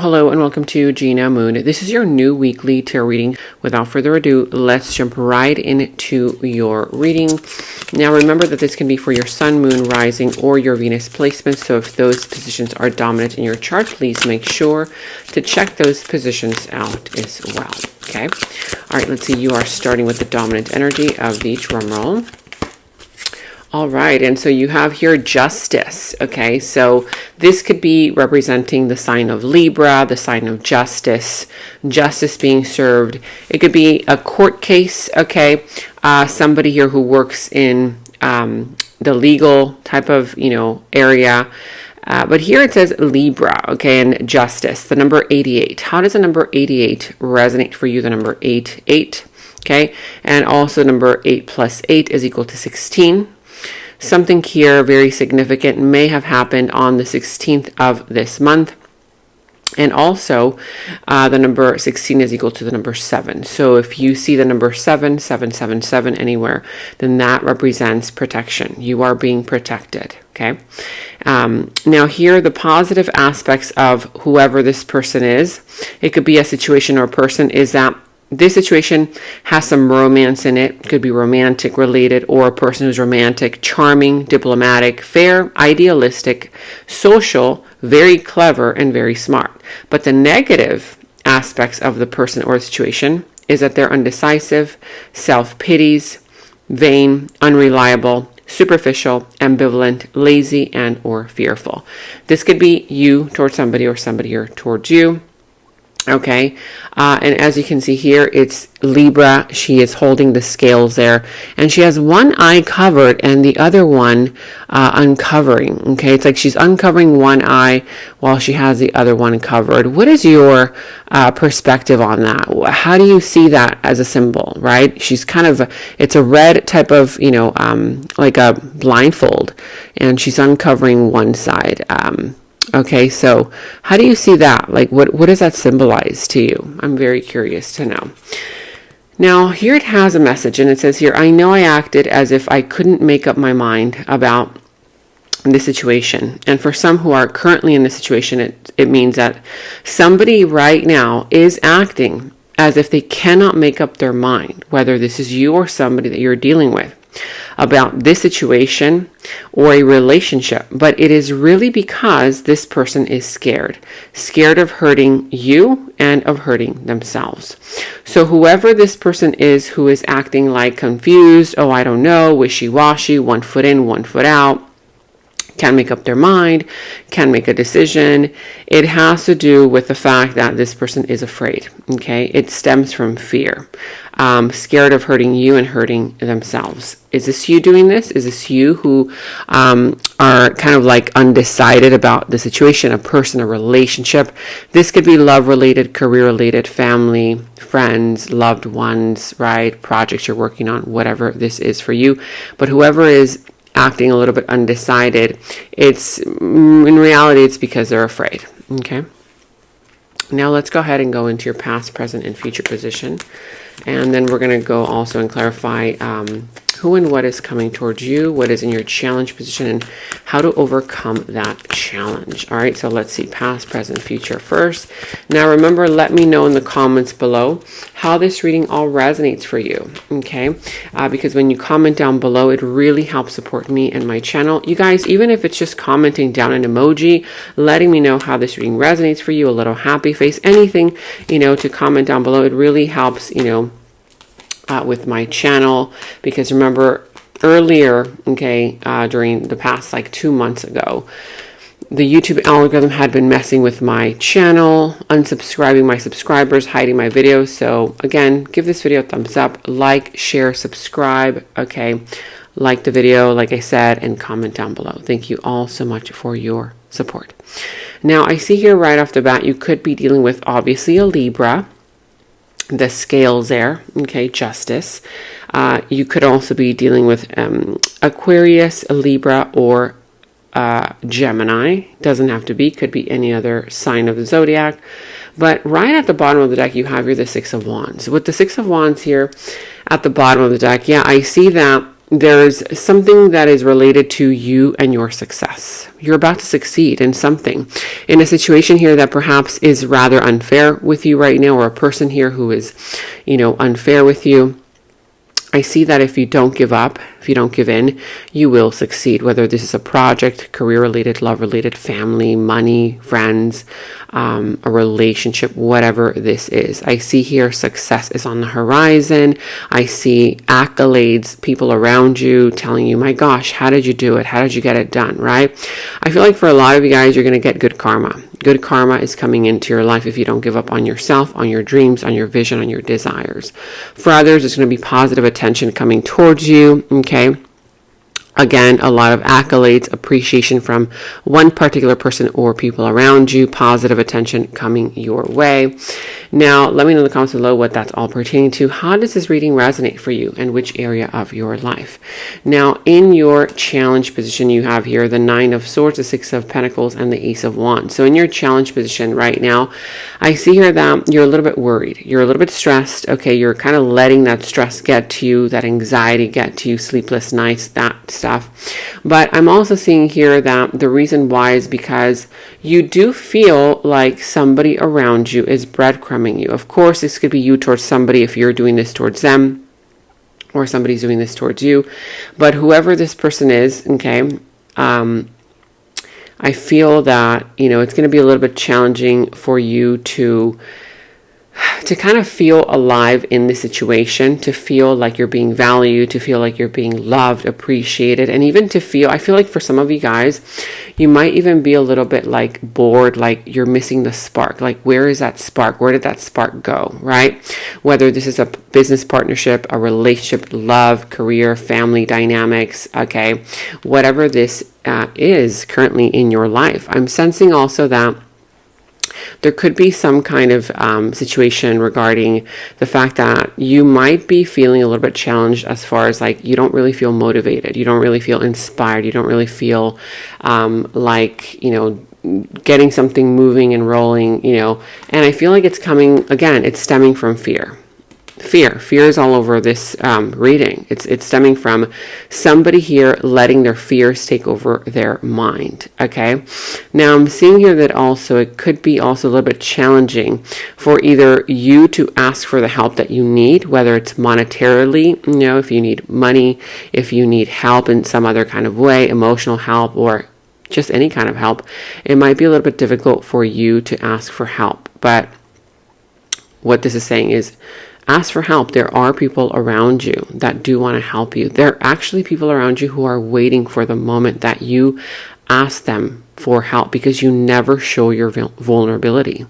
Hello and welcome to Gena Moon. This is your new weekly tarot reading. Without further ado, let's jump right into your reading. Now remember that this can be for your sun, moon, rising, or your Venus placement. So if those positions are dominant in your chart, please make sure to check those positions out as well. Okay. All right, let's see. You are starting with the dominant energy of the drum roll. All right, and so you have here justice, okay? So this could be representing the sign of Libra, the sign of justice, justice being served. It could be a court case, okay? Somebody here who works in the legal type of, area. But here it says Libra, okay, and justice, the number 88. How does the number 88 resonate for you? The number 8, okay? And also number 8 plus 8 is equal to 16. Something here very significant may have happened on the 16th of this month. And also, the number 16 is equal to the number 7. So if you see the number 7 anywhere, then that represents protection. You are being protected, okay? Now here, the positive aspects of whoever this person is, it could be a situation or a person, is that this situation has some romance in it. Could be romantic related, or a person who's romantic, charming, diplomatic, fair, idealistic, social, very clever, and very smart. But the negative aspects of the person or situation is that they're undecisive, self-pities, vain, unreliable, superficial, ambivalent, lazy, and or fearful. This could be you towards somebody or somebody here towards you. Okay, and as you can see here, it's Libra. She is holding the scales there, and she has one eye covered and the other one uncovering. Okay, it's like she's uncovering one eye while she has the other one covered. What is your perspective on that? How do you see that as a symbol, right? She's kind of, it's a red type of, like a blindfold, and she's uncovering one side. Okay, so how do you see that? Like, what does that symbolize to you? I'm very curious to know. Now, here it has a message, and it says here, I know I acted as if I couldn't make up my mind about this situation. And for some who are currently in this situation, it means that somebody right now is acting as if they cannot make up their mind, whether this is you or somebody that you're dealing with, about this situation or a relationship. But it is really because this person is scared of hurting you and of hurting themselves. So whoever this person is who is acting like confused, oh, I don't know, wishy-washy, one foot in, one foot out, can't make up their mind, can't make a decision, it has to do with the fact that this person is afraid, okay? It stems from fear, scared of hurting you and hurting themselves. Is this you doing this? Is this you who are kind of like undecided about the situation, a person, a relationship? This could be love-related, career-related, family, friends, loved ones, right? Projects you're working on, whatever this is for you. But whoever is acting a little bit undecided, it's in reality it's because they're afraid. Okay, now let's go ahead and go into your past, present, and future position, and then we're going to go also and clarify who and what is coming towards you, what is in your challenge position, and how to overcome that challenge. All right, so let's see past, present, future first. Now remember, let me know in the comments below how this reading all resonates for you, okay? Because when you comment down below, it really helps support me and my channel. You guys, even if it's just commenting down an emoji, letting me know how this reading resonates for you, a little happy face, anything, to comment down below, it really helps, with my channel. Because remember earlier, okay, during the past like 2 months ago, the YouTube algorithm had been messing with my channel, unsubscribing my subscribers, hiding my videos. So again, give this video a thumbs up, like, share, subscribe, okay? Like the video, like I said, and comment down below. Thank you all so much for your support. Now, I see here right off the bat, you could be dealing with obviously a Libra, the scales there, okay, justice. You could also be dealing with Aquarius, a Libra, or Gemini. Doesn't have to be, could be any other sign of the zodiac. But right at the bottom of the deck, you have here the Six of Wands. With the Six of Wands here at the bottom of the deck, yeah, I see that there's something that is related to you and your success. You're about to succeed in something, in a situation here that perhaps is rather unfair with you right now, or a person here who is, unfair with you. I see that if you don't give up, if you don't give in, you will succeed, whether this is a project, career-related, love-related, family, money, friends, a relationship, whatever this is. I see here success is on the horizon. I see accolades, people around you telling you, my gosh, how did you do it? How did you get it done, right? I feel like for a lot of you guys, you're going to get good karma. Good karma is coming into your life if you don't give up on yourself, on your dreams, on your vision, on your desires. For others, it's going to be positive attention coming towards you, okay? Again, a lot of accolades, appreciation from one particular person or people around you, positive attention coming your way. Now, let me know in the comments below what that's all pertaining to. How does this reading resonate for you and which area of your life? Now, in your challenge position, you have here the Nine of Swords, the Six of Pentacles, and the Ace of Wands. So in your challenge position right now, I see here that you're a little bit worried. You're a little bit stressed. Okay, you're kind of letting that stress get to you, that anxiety get to you, sleepless nights, that stuff. But I'm also seeing here that the reason why is because you do feel like somebody around you is breadcrumbing you. Of course, this could be you towards somebody if you're doing this towards them, or somebody's doing this towards you. But whoever this person is, okay, I feel that, it's going to be a little bit challenging for you to kind of feel alive in the situation, to feel like you're being valued, to feel like you're being loved, appreciated, and even to feel, I feel like for some of you guys, you might even be a little bit like bored, like you're missing the spark. Like, where is that spark? Where did that spark go, right? Whether this is a business partnership, a relationship, love, career, family dynamics, okay, whatever this is currently in your life. I'm sensing also that there could be some kind of situation regarding the fact that you might be feeling a little bit challenged as far as like you don't really feel motivated, you don't really feel inspired, you don't really feel like, getting something moving and rolling, and I feel like it's coming, again, it's stemming from fear. Fear is all over this reading. It's stemming from somebody here letting their fears take over their mind. Okay. Now I'm seeing here that also it could be also a little bit challenging for either you to ask for the help that you need, whether it's monetarily, if you need money, if you need help in some other kind of way, emotional help, or just any kind of help. It might be a little bit difficult for you to ask for help. But what this is saying is, ask for help. There are people around you that do want to help you. There are actually people around you who are waiting for the moment that you ask them for help, because you never show your vulnerability.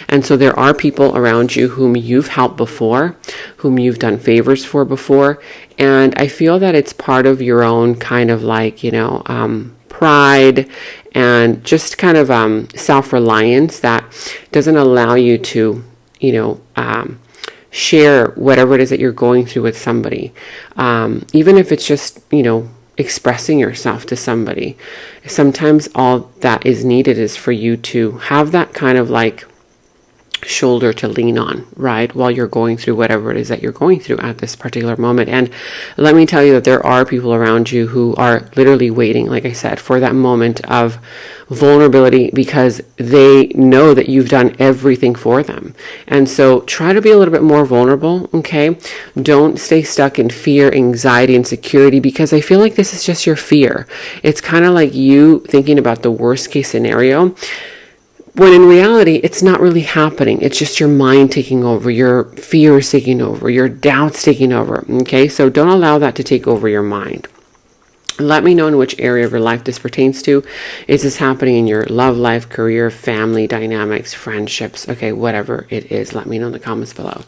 And so there are people around you whom you've helped before, whom you've done favors for before. And I feel that it's part of your own kind of like, pride and just kind of self-reliance that doesn't allow you to, share whatever it is that you're going through with somebody. Even if it's just, expressing yourself to somebody. Sometimes all that is needed is for you to have that kind of like shoulder to lean on, right, while you're going through whatever it is that you're going through at this particular moment. And let me tell you that there are people around you who are literally waiting, like I said, for that moment of vulnerability, because they know that you've done everything for them. And so try to be a little bit more vulnerable, okay? Don't stay stuck in fear, anxiety, insecurity, because I feel like this is just your fear. It's kind of like you thinking about the worst case scenario, when in reality, it's not really happening. It's just your mind taking over, your fears taking over, your doubts taking over, okay? So don't allow that to take over your mind. Let me know in which area of your life this pertains to. Is this happening in your love life, career, family dynamics, friendships? Okay, whatever it is, let me know in the comments below.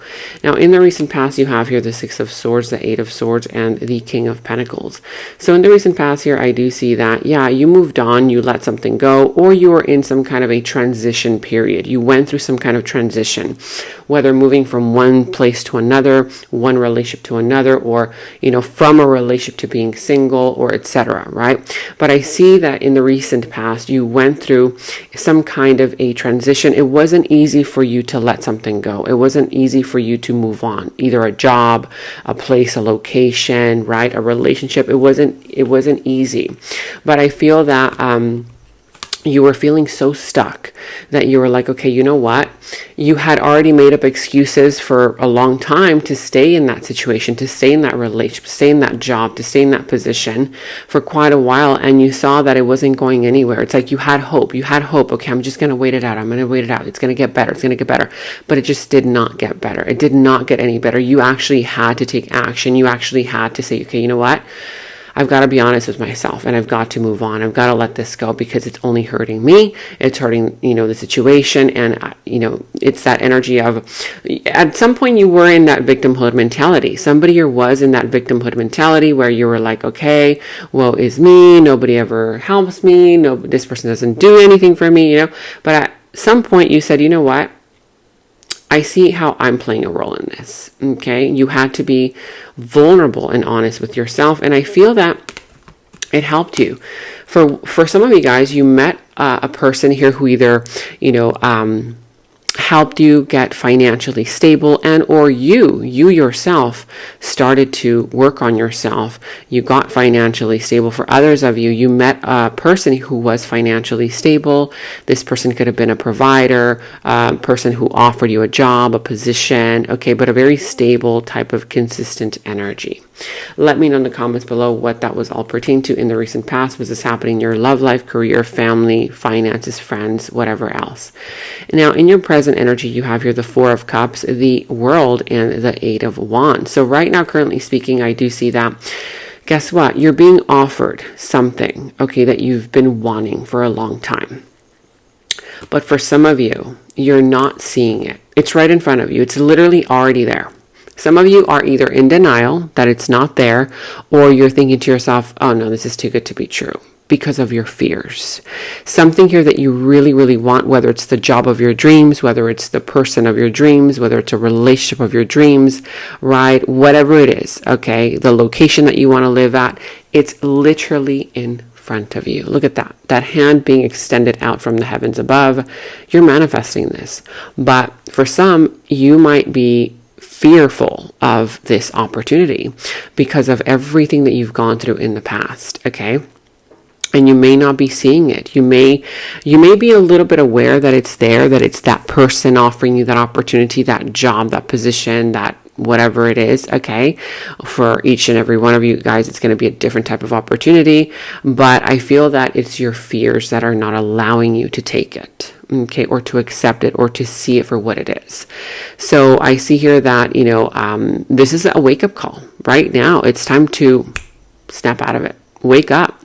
Now, in the recent past, you have here the Six of Swords, the Eight of Swords, and the King of Pentacles. So in the recent past here, I do see that, yeah, you moved on, you let something go, or you were in some kind of a transition period. You went through some kind of transition, whether moving from one place to another, one relationship to another, or, from a relationship to being single, or etc., right? But I see that in the recent past, you went through some kind of a transition. It wasn't easy for you to let something go. It wasn't easy for you to move on, either a job, a place, a location, right? A relationship. It wasn't easy. But I feel that, you were feeling so stuck that you were like, okay, you know what? You had already made up excuses for a long time to stay in that situation, to stay in that relationship, to stay in that job, to stay in that position for quite a while. And you saw that it wasn't going anywhere. It's like you had hope. You had hope. Okay, I'm just going to wait it out. I'm going to wait it out. It's going to get better. It's going to get better. But it just did not get better. It did not get any better. You actually had to take action. You actually had to say, okay, you know what? I've got to be honest with myself and I've got to move on. I've got to let this go because it's only hurting me. It's hurting, the situation. And, it's that energy of, at some point you were in that victimhood mentality. Somebody was in that victimhood mentality where you were like, okay, woe is me. Nobody ever helps me. No, this person doesn't do anything for me, But at some point you said, you know what? I see how I'm playing a role in this. Okay. You had to be vulnerable and honest with yourself. And I feel that it helped you. For some of you guys, you met a person here who either, helped you get financially stable, and or you yourself started to work on yourself. You got financially stable. For others of you, you met a person who was financially stable. This person could have been a provider, a person who offered you a job, a position, okay, but a very stable type of consistent energy. Let me know in the comments below what that was all pertaining to in the recent past. Was this happening in your love life, career, family, finances, friends, whatever else? Now, in your present energy, you have here the Four of Cups, the World, and the Eight of Wands. So right now, currently speaking, I do see that. Guess what? You're being offered something, okay, that you've been wanting for a long time. But for some of you, you're not seeing it. It's right in front of you. It's literally already there. Some of you are either in denial that it's not there, or you're thinking to yourself, oh no, this is too good to be true, because of your fears. Something here that you really, really want, whether it's the job of your dreams, whether it's the person of your dreams, whether it's a relationship of your dreams, right? Whatever it is, okay? The location that you want to live at, it's literally in front of you. Look at that hand being extended out from the heavens above. You're manifesting this. But for some, you might be fearful of this opportunity because of everything that you've gone through in the past, okay? And you may not be seeing it. You may be a little bit aware that it's there, that it's that person offering you that opportunity, that job, that position, that whatever it is, okay? For each and every one of you guys, it's going to be a different type of opportunity, but I feel that it's your fears that are not allowing you to take it, okay, or to accept it, or to see it for what it is. So I see here that, this is a wake-up call right now. It's time to snap out of it. Wake up.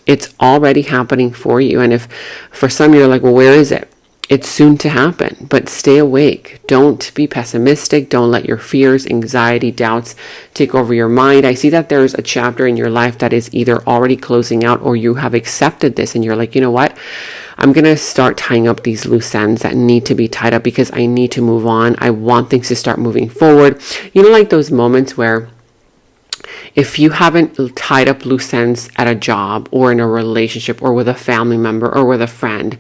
It's already happening for you. And if for some you're like, well, where is it? It's soon to happen, but stay awake. Don't be pessimistic. Don't let your fears, anxiety, doubts take over your mind. I see that there's a chapter in your life that is either already closing out, or you have accepted this and you're like, you know what? I'm going to start tying up these loose ends that need to be tied up because I need to move on. I want things to start moving forward. Like those moments where if you haven't tied up loose ends at a job or in a relationship or with a family member or with a friend,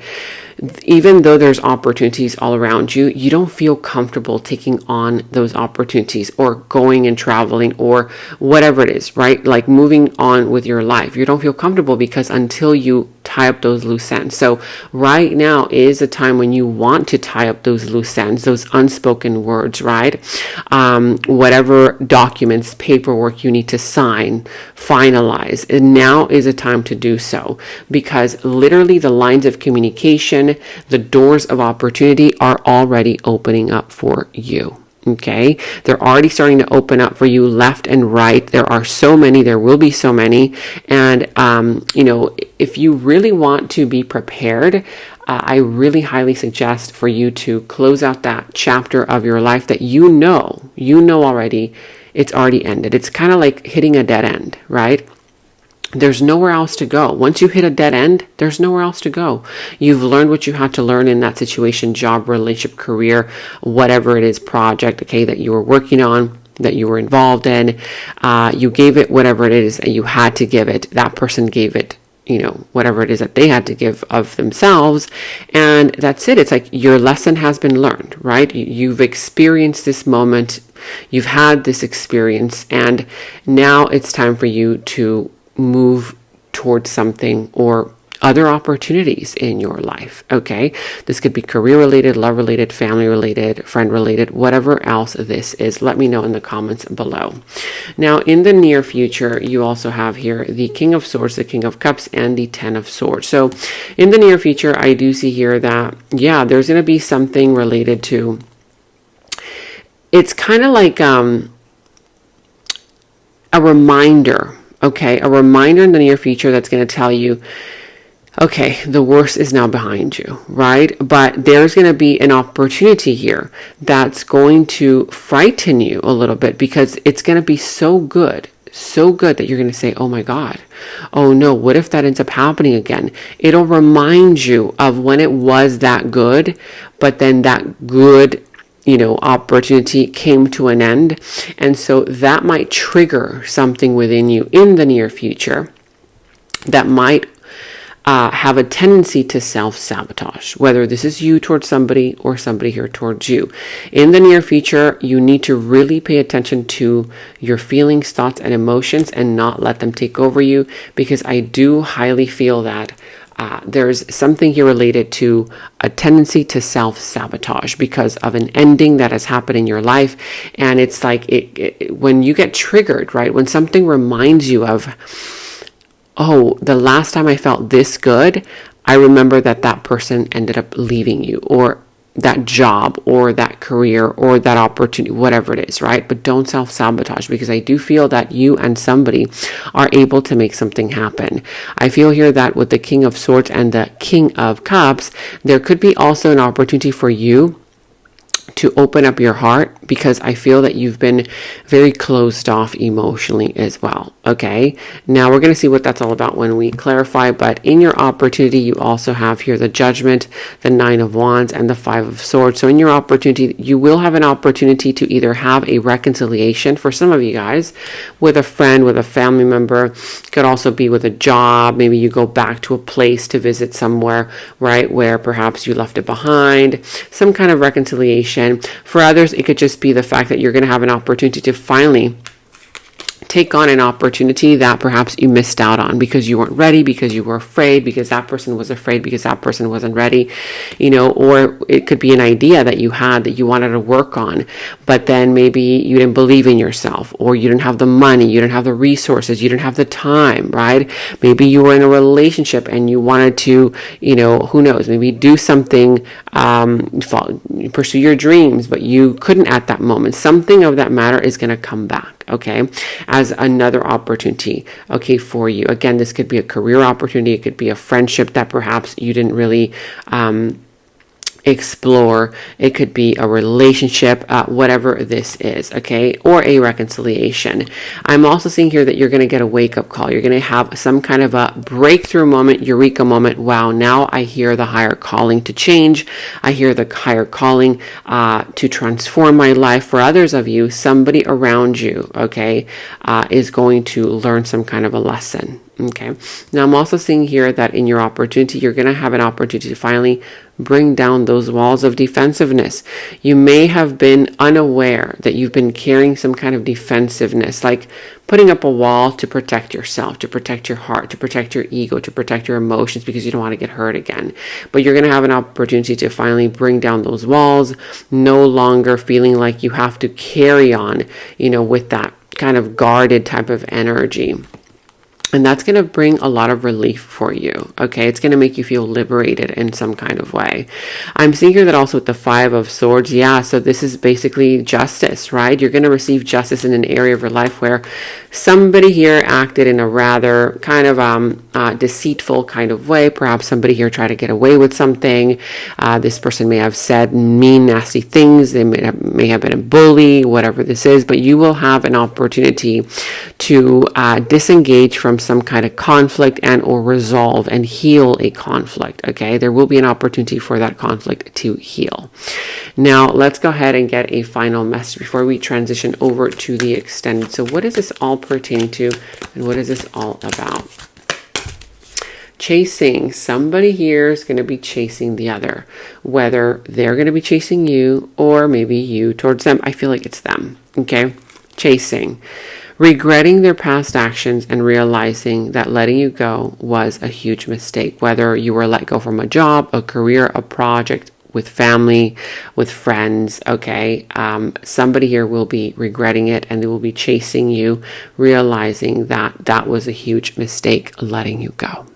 even though there's opportunities all around you, you don't feel comfortable taking on those opportunities or going and traveling or whatever it is, right? Like moving on with your life. You don't feel comfortable because until you tie up those loose ends. So right now is a time when you want to tie up those loose ends, those unspoken words, right? Whatever documents, paperwork you need to sign, finalize. And now is a time to do so, because literally the lines of communication, the doors of opportunity are already opening up for you. Okay, they're already starting to open up for you left and right. There are so many, there will be so many. And, if you really want to be prepared, I really highly suggest for you to close out that chapter of your life that you know already, it's already ended. It's kind of like hitting a dead end, right? There's nowhere else to go. Once you hit a dead end, there's nowhere else to go. You've learned what you had to learn in that situation, job, relationship, career, whatever it is, project, okay, that you were working on. that you were involved in. You gave it whatever it is that you had to give it. That person gave it, whatever it is that they had to give of themselves. And that's it. It's like your lesson has been learned, right? You've experienced this moment. You've had this experience. And now it's time for you to move towards something or other opportunities in your life. Okay. This could be career related, love related, family related, friend related, whatever else this is. Let me know in the comments below. Now, in the near future, you also have here the King of Swords, the King of Cups, and the Ten of Swords. So in the near future, I do see here that, yeah, there's going to be something related to, it's kind of like a reminder. Okay. A reminder in the near future that's going to tell you, okay, the worst is now behind you, right? But there's going to be an opportunity here that's going to frighten you a little bit, because it's going to be so good that you're going to say, oh my God, oh no, what if that ends up happening again? It'll remind you of when it was that good, but then that good opportunity came to an end. And so that might trigger something within you in the near future that might have a tendency to self-sabotage, whether this is you towards somebody or somebody here towards you. In the near future, you need to really pay attention to your feelings, thoughts, and emotions and not let them take over you, because I do highly feel that there's something here related to a tendency to self-sabotage because of an ending that has happened in your life. And it's like when you get triggered, right? When something reminds you of, oh, the last time I felt this good, I remember that person ended up leaving you, or that job, or that career, or that opportunity, whatever it is, right? But don't self-sabotage, because I do feel that you and somebody are able to make something happen. I feel here that with the King of Swords and the King of Cups, there could be also an opportunity for you to open up your heart, because I feel that you've been very closed off emotionally as well. Okay. Now we're going to see what that's all about when we clarify, but in your opportunity, you also have here the Judgment, the Nine of Wands, and the Five of Swords. So in your opportunity, you will have an opportunity to either have a reconciliation for some of you guys with a friend, with a family member. Could also be with a job. Maybe you go back to a place to visit somewhere, right, where perhaps you left it behind, some kind of reconciliation. For others, it could just be the fact that you're going to have an opportunity to finally take on an opportunity that perhaps you missed out on because you weren't ready, because you were afraid, because that person was afraid, because that person wasn't ready, or it could be an idea that you had that you wanted to work on, but then maybe you didn't believe in yourself, or you didn't have the money, you didn't have the resources, you didn't have the time, right? Maybe you were in a relationship and you wanted to, who knows, maybe do something, pursue your dreams, but you couldn't at that moment. Something of that matter is going to come back, okay, as another opportunity, okay, for you. Again, this could be a career opportunity. It could be a friendship that perhaps you didn't really explore. It could be a relationship, whatever this is, okay, or a reconciliation. I'm also seeing here that you're going to get a wake-up call. You're going to have some kind of a breakthrough moment, eureka moment. Wow, now I hear the higher calling to change. I hear the higher calling to transform my life. For others of you, somebody around you, okay, is going to learn some kind of a lesson. Okay. Now I'm also seeing here that in your opportunity, you're going to have an opportunity to finally bring down those walls of defensiveness. You may have been unaware that you've been carrying some kind of defensiveness, like putting up a wall to protect yourself, to protect your heart, to protect your ego, to protect your emotions, because you don't want to get hurt again. But you're going to have an opportunity to finally bring down those walls, no longer feeling like you have to carry on, with that kind of guarded type of energy. And that's going to bring a lot of relief for you, okay? It's going to make you feel liberated in some kind of way. I'm seeing here that also with the Five of Swords, yeah, so this is basically justice, right? You're going to receive justice in an area of your life where somebody here acted in a rather kind of deceitful kind of way. Perhaps somebody here tried to get away with something. This person may have said mean, nasty things. They may have been a bully, whatever this is, but you will have an opportunity to disengage from some kind of conflict and or resolve and heal a conflict. Okay, there will be an opportunity for that conflict to heal. Now let's go ahead and get a final message before we transition over to the extended. So what is this all pertaining to, and what is this all about? Chasing. Somebody here is going to be chasing the other, whether they're going to be chasing you or maybe you towards them. I feel like it's them. Okay, chasing, regretting their past actions and realizing that letting you go was a huge mistake, whether you were let go from a job, a career, a project, with family, with friends. Okay, somebody here will be regretting it, and they will be chasing you, realizing that that was a huge mistake, letting you go.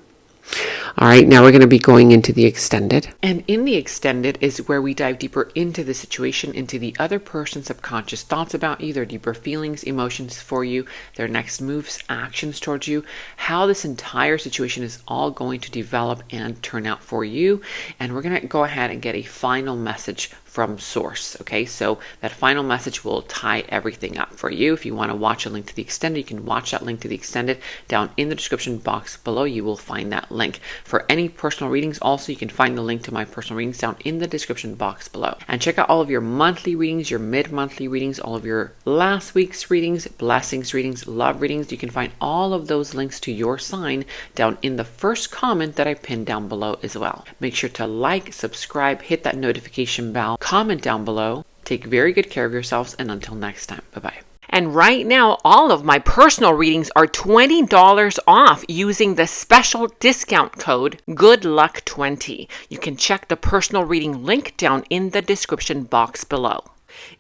All right, now we're going to be going into the extended. And in the extended is where we dive deeper into the situation, into the other person's subconscious thoughts about you, their deeper feelings, emotions for you, their next moves, actions towards you, how this entire situation is all going to develop and turn out for you. And we're going to go ahead and get a final message from source. Okay, so that final message will tie everything up for you. If you want to watch a link to the extended, you can watch that link to the extended down in the description box below. You will find that link. For any personal readings, also you can find the link to my personal readings down in the description box below. And check out all of your monthly readings, your mid-monthly readings, all of your last week's readings, blessings readings, love readings. You can find all of those links to your sign down in the first comment that I pinned down below as well. Make sure to like, subscribe, hit that notification bell, comment down below. Take very good care of yourselves, and until next time, bye-bye. And right now, all of my personal readings are $20 off using the special discount code GOODLUCK20. You can check the personal reading link down in the description box below.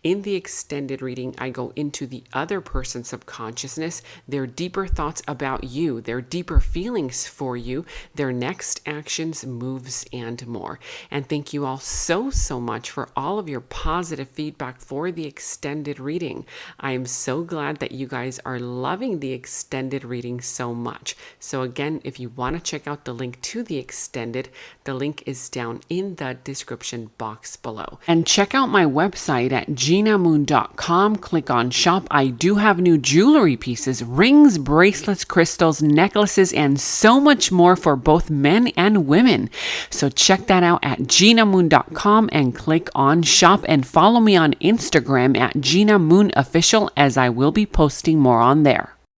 In the extended reading, I go into the other person's subconsciousness, their deeper thoughts about you, their deeper feelings for you, their next actions, moves, and more. And thank you all so much for all of your positive feedback for the extended reading. I am so glad that you guys are loving the extended reading so much. So again, if you want to check out the link to the extended, the link is down in the description box below. And check out my website at genamoon.com. Click on shop. I do have new jewelry pieces, rings, bracelets, crystals, necklaces, and so much more for both men and women. So check that out at genamoon.com and click on shop, and follow me on Instagram at Gena Moon Official, as I will be posting more on there.